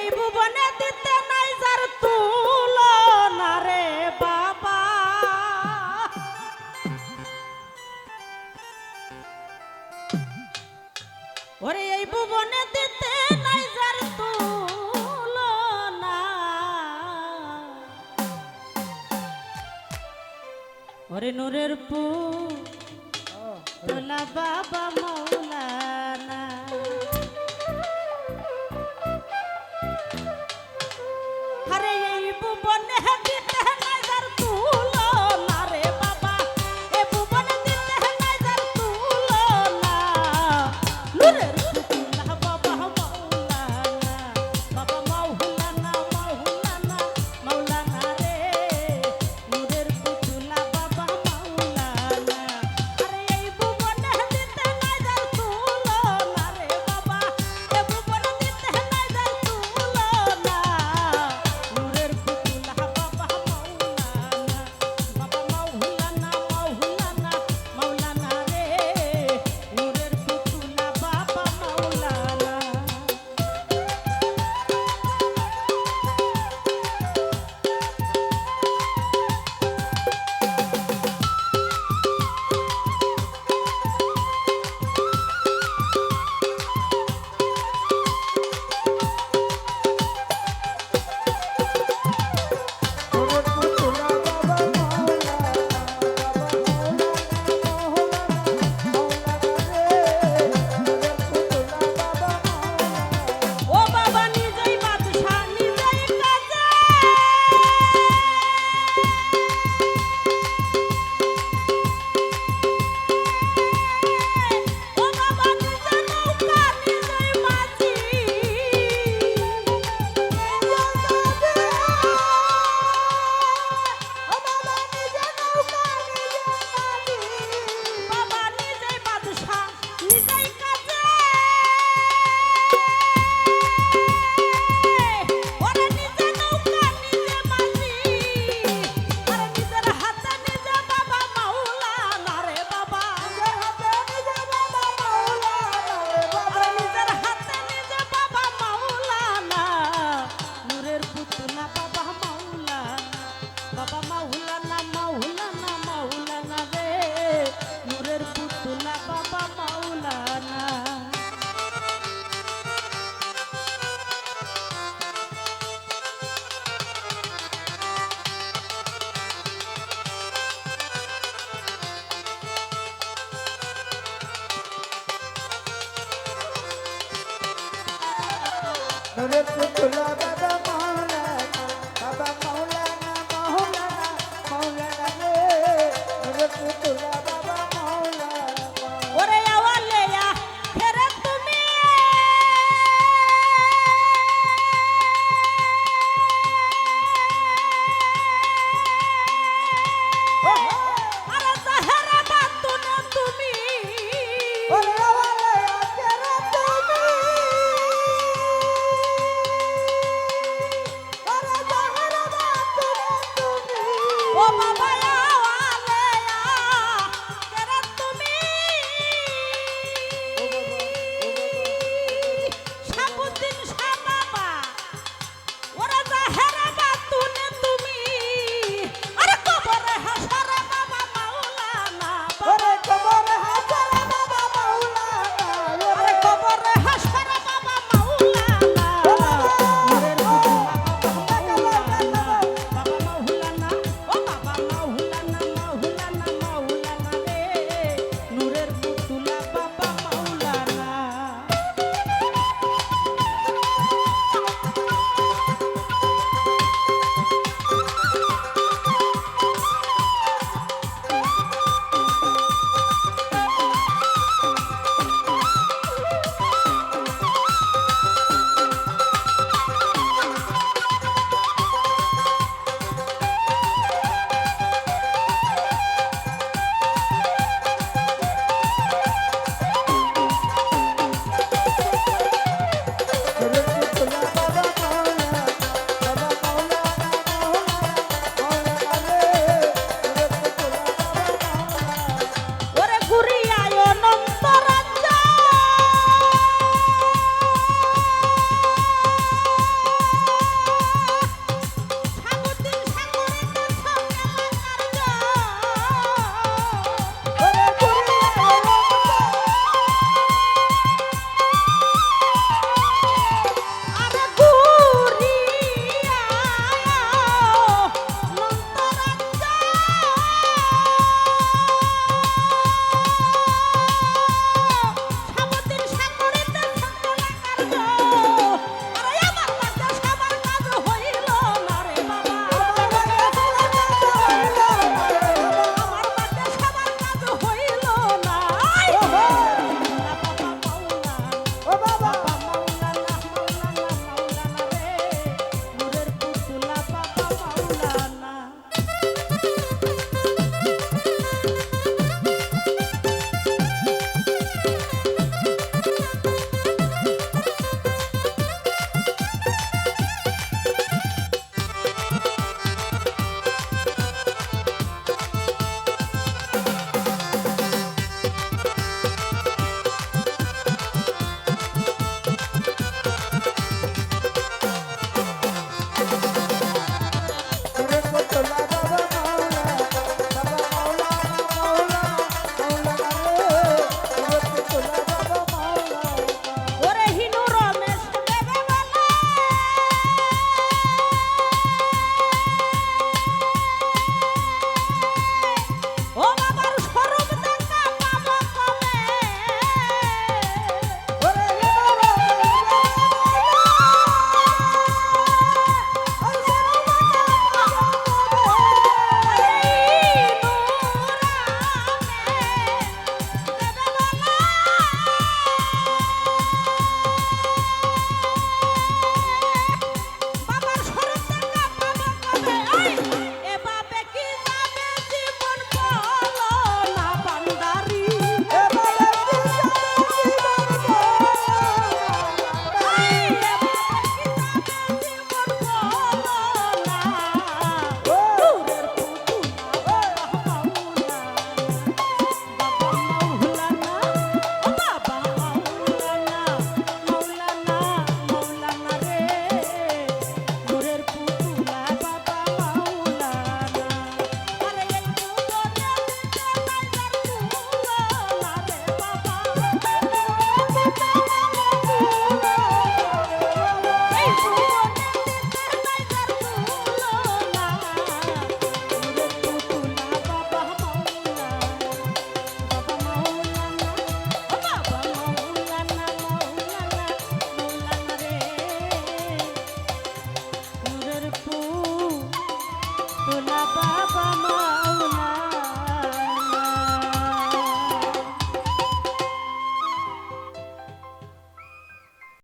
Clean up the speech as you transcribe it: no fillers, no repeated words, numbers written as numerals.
এই ভুবনে দিতে নাই যার তুলনা রে বাবা ওরে এই ভুবনে দিতে নাই যার তুলনা ওরে নূরের পুতলা বাবা মাওলানা আরে এই ভুবনে দিতে নাই যার তুলনা রে বাবা এই ভুবনে দিতে নাই যার তুলনা নূরের পুতলা বাবা মাওলানা বাবা মাওলানা মাওলানা মাওলানা রে নূরের পুতলা বাবা মাওলানা আরে এই ভুবনে দিতে নাই যার তুলনা রে বাবা এই ভুবনে দিতে নাই যার তুলনা নূরের পুতলা বাবা মাওলানা বাবা মাওলানা মাওলানা মাওলানা রে নূরের পুতলা বাবা মাওলানা ও বাবা নিজেই বাদশা নিজেই কাজে ও বাবা নিজে নৌকা নিজেই মাঝি ও বাবা নিজে নৌকা নিজেই মাঝি বাবা নিজেই বাদশা নিজেই কাজে ওরে নিজে নৌকা নিজে মাঝি আরে নিজের হাতে নিজে বাবা মাওলানা রে বাবা নিজের হাতে নিজে বাবা মাওলানা নূরের পুতলা বাবা মাওলানা বাবা মাওলানা মাওলানা মাওলানা রে নূরের পুতলা বাবা মাওলানা নূরের পুতলা বাবা